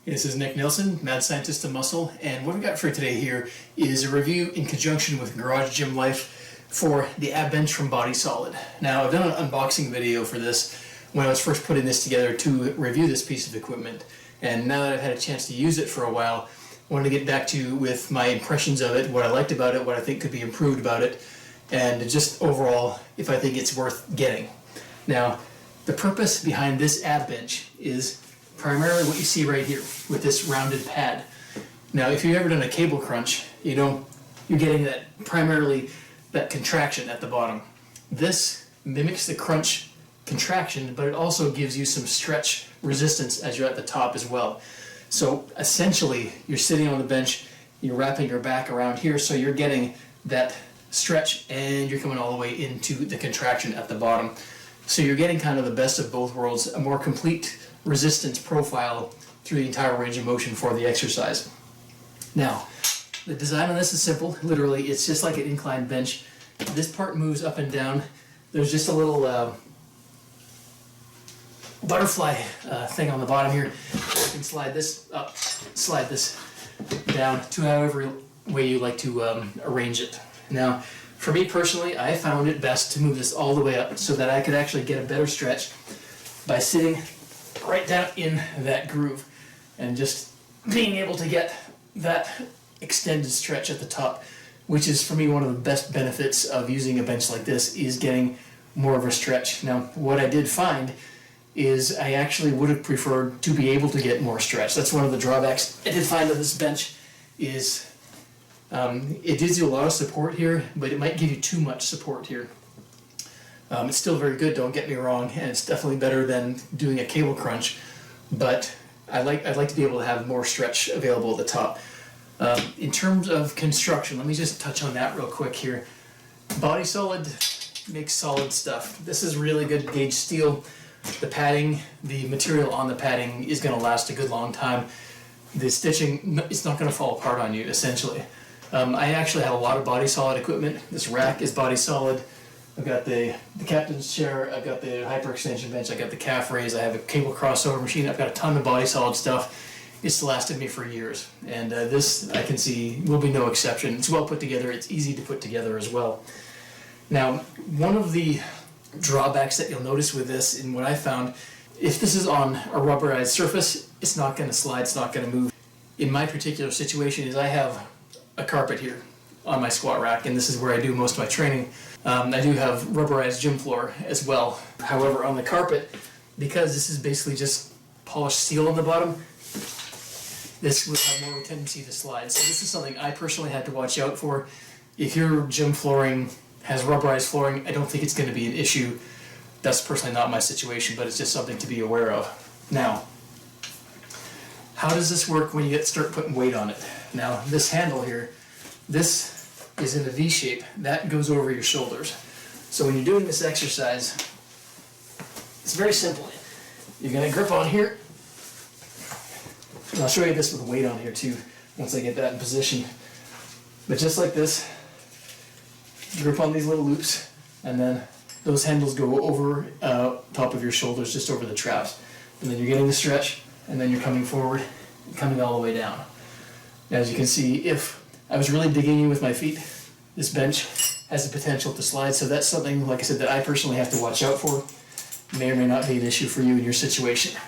This is Nick Nilsson, Mad Scientist of Muscle, and what we got for today here is a review in conjunction with Garage Gym Life for the ab bench from Body Solid. Now, I've done an unboxing video for this when I was first putting this together to review this piece of equipment, and now that I've had a chance to use it for a while, I wanted to get back to you with my impressions of it, what I liked about it, what I think could be improved about it, and just overall if I think it's worth getting. Now, the purpose behind this ab bench is primarily what you see right here with this rounded pad. Now, if you've ever done a cable crunch, you're getting that primarily that contraction at the bottom. This mimics the crunch contraction, but it also gives you some stretch resistance as you're at the top as well. So essentially, you're sitting on the bench, you're wrapping your back around here, so you're getting that stretch and you're coming all the way into the contraction at the bottom. So you're getting kind of the best of both worlds, a more complete resistance profile through the entire range of motion for the exercise. Now, the design on this is simple. Literally, it's just like an inclined bench. This part moves up and down. There's just a little butterfly thing on the bottom here. You can slide this up, slide this down to however way you like to arrange it. Now, for me personally, I found it best to move this all the way up so that I could actually get a better stretch by sitting right down in that groove and just being able to get that extended stretch at the top, which is for me one of the best benefits of using a bench like this, is getting more of a stretch. Now, what I did find is I actually would have preferred to be able to get more stretch. That's one of the drawbacks I did find of this bench is it gives you a lot of support here, but it might give you too much support here. It's still very good, don't get me wrong, and it's definitely better than doing a cable crunch, but I'd like to be able to have more stretch available at the top. In terms of construction, let me just touch on that real quick here. Body Solid makes solid stuff. This is really good gauge steel. The padding, the material on the padding is going to last a good long time. The stitching, it's not going to fall apart on you, essentially. I actually have a lot of Body Solid equipment. This rack is Body Solid. I've got the captain's chair, I've got the hyperextension bench, I've got the calf raise, I have a cable crossover machine, I've got a ton of Body Solid stuff. It's lasted me for years, and this I can see will be no exception. It's well put together, it's easy to put together as well. Now, one of the drawbacks that you'll notice with this, and what I found, if this is on a rubberized surface, it's not going to slide, it's not going to move. In my particular situation is I have a carpet here on my squat rack, and this is where I do most of my training. I do have rubberized gym floor as well. However, on the carpet, because this is basically just polished steel on the bottom, this would have more of a tendency to slide. So this is something I personally had to watch out for. If your gym flooring has rubberized flooring, I don't think it's going to be an issue. That's personally not my situation, but it's just something to be aware of. Now, how does this work when you start putting weight on it? Now, this handle here, this is in a V shape. That goes over your shoulders. So when you're doing this exercise, it's very simple. You're going to grip on here. And I'll show you this with weight on here too, once I get that in position. But just like this, grip on these little loops, and then those handles go over top of your shoulders, just over the traps. And then you're getting the stretch, and then you're coming forward, coming all the way down. As you can see, if I was really digging in with my feet, this bench has the potential to slide, so that's something, like I said, that I personally have to watch out for. May or may not be an issue for you in your situation.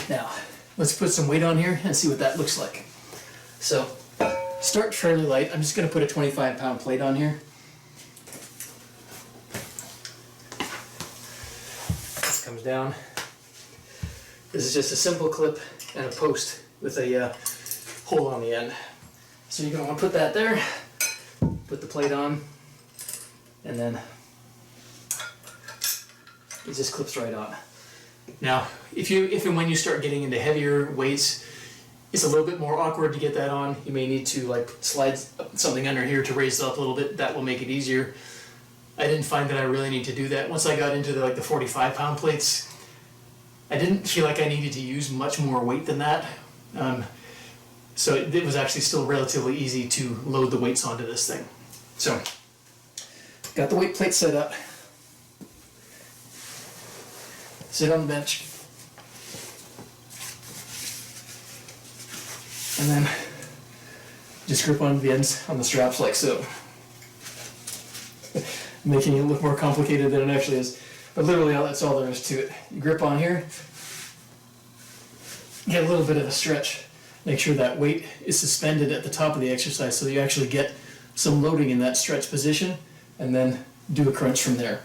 Now, let's put some weight on here and see what that looks like. So, start fairly light. I'm just going to put a 25-pound plate on here. This comes down. This is just a simple clip and a post with a hole on the end. So you're going to want to put that there, put the plate on, and then it just clips right on. Now, if and when you start getting into heavier weights, it's a little bit more awkward to get that on. You may need to slide something under here to raise it up a little bit. That will make it easier. I didn't find that I really need to do that. Once I got into the 45-pound plates, I didn't feel like I needed to use much more weight than that. So it was actually still relatively easy to load the weights onto this thing. So, got the weight plate set up. Sit on the bench. and then just grip on the ends on the straps like so. Making it look more complicated than it actually is. But literally that's all there is to it. You grip on here, get a little bit of a stretch. Make sure that weight is suspended at the top of the exercise so you actually get some loading in that stretch position, and then do a crunch from there.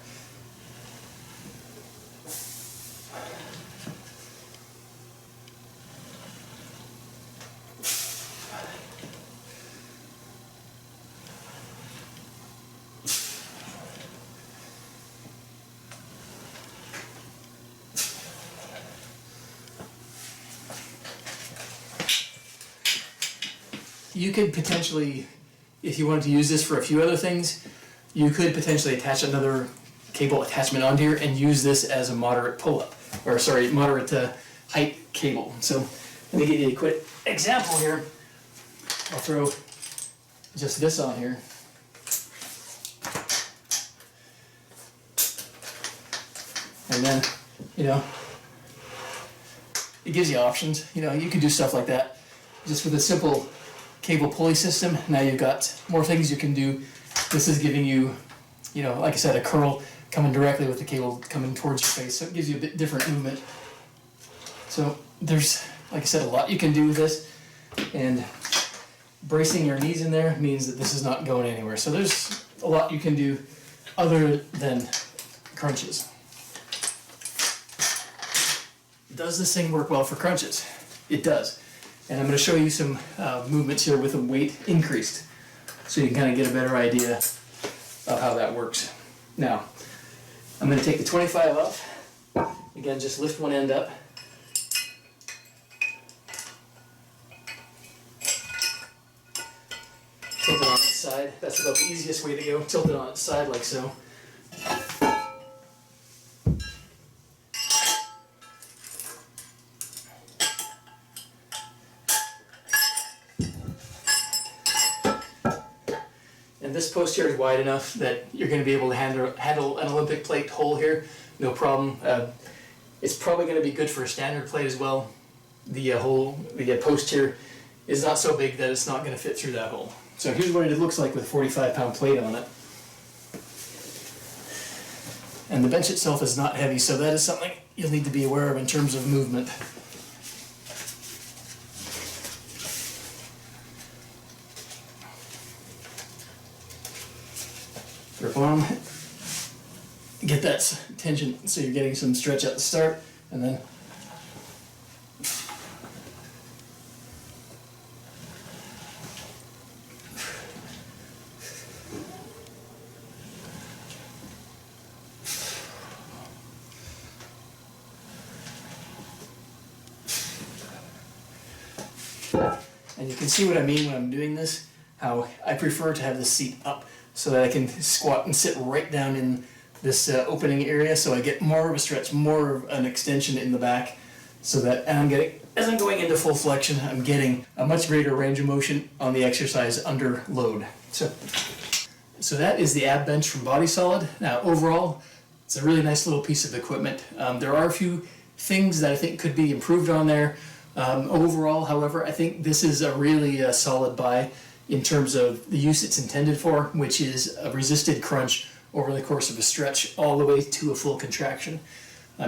You could potentially, if you wanted to use this for a few other things, you could potentially attach another cable attachment onto here and use this as a moderate pull-up, or sorry, moderate height cable. So let me give you a quick example here. I'll throw just this on here. And then, you know, it gives you options. You know, you could do stuff like that just with a simple cable pulley system. Now you've got more things you can do. This is giving you, you know, like I said, a curl coming directly with the cable coming towards your face, so it gives you a bit different movement. So there's, like I said, a lot you can do with this, and bracing your knees in there means that this is not going anywhere. So there's a lot you can do other than crunches. Does this thing work well for crunches? It does. And I'm going to show you some movements here with the weight increased, so you can kind of get a better idea of how that works. Now, I'm going to take the 25 off. Again, just lift one end up. Tilt it on its side. That's about the easiest way to go. Tilt it on its side like so. And this post here is wide enough that you're going to be able to handle an Olympic plate hole here, no problem. It's probably going to be good for a standard plate as well. The post here is not so big that it's not going to fit through that hole. So here's what it looks like with a 45-pound plate on it. And the bench itself is not heavy, so that is something you'll need to be aware of in terms of movement. Grip on, get that tension so you're getting some stretch at the start, and then and you can see what I mean when I'm doing this, how I prefer to have the seat up so that I can squat and sit right down in this opening area, so I get more of a stretch, more of an extension in the back, so that as I'm going into full flexion, I'm getting a much greater range of motion on the exercise under load. So that is the ab bench from Body Solid. Now overall, it's a really nice little piece of equipment. There are a few things that I think could be improved on there. Overall, however, I think this is a really solid buy in terms of the use it's intended for, which is a resisted crunch over the course of a stretch all the way to a full contraction.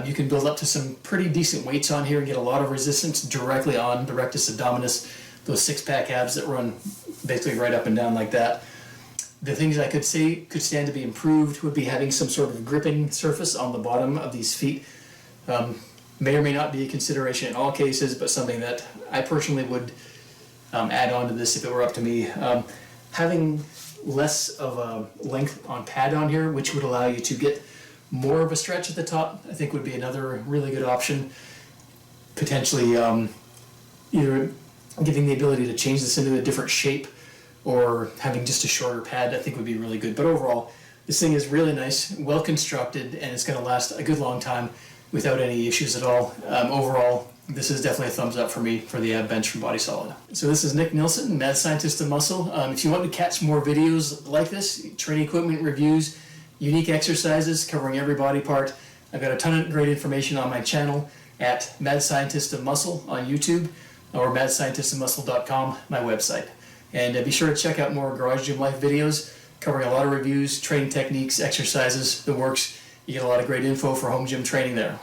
You can build up to some pretty decent weights on here and get a lot of resistance directly on the rectus abdominis, those six-pack abs that run basically right up and down like that. The things I could say could stand to be improved would be having some sort of gripping surface on the bottom of these feet. May or may not be a consideration in all cases, but something that I personally would add on to this if it were up to me. Having less of a length on pad on here, which would allow you to get more of a stretch at the top, I think would be another really good option. Potentially either giving the ability to change this into a different shape or having just a shorter pad, I think would be really good. But overall, this thing is really nice, well constructed, and it's going to last a good long time without any issues at all. Overall, this is definitely a thumbs up for me for the ab bench from Body Solid. So this is Nick Nilsson, Mad Scientist of Muscle. If you want to catch more videos like this, training equipment reviews, unique exercises covering every body part, I've got a ton of great information on my channel at Mad Scientist of Muscle on YouTube. or madscientistofmuscle.com, my website. And be sure to check out more Garage Gym Life videos covering a lot of reviews, training techniques, exercises, the works. You get a lot of great info for home gym training there.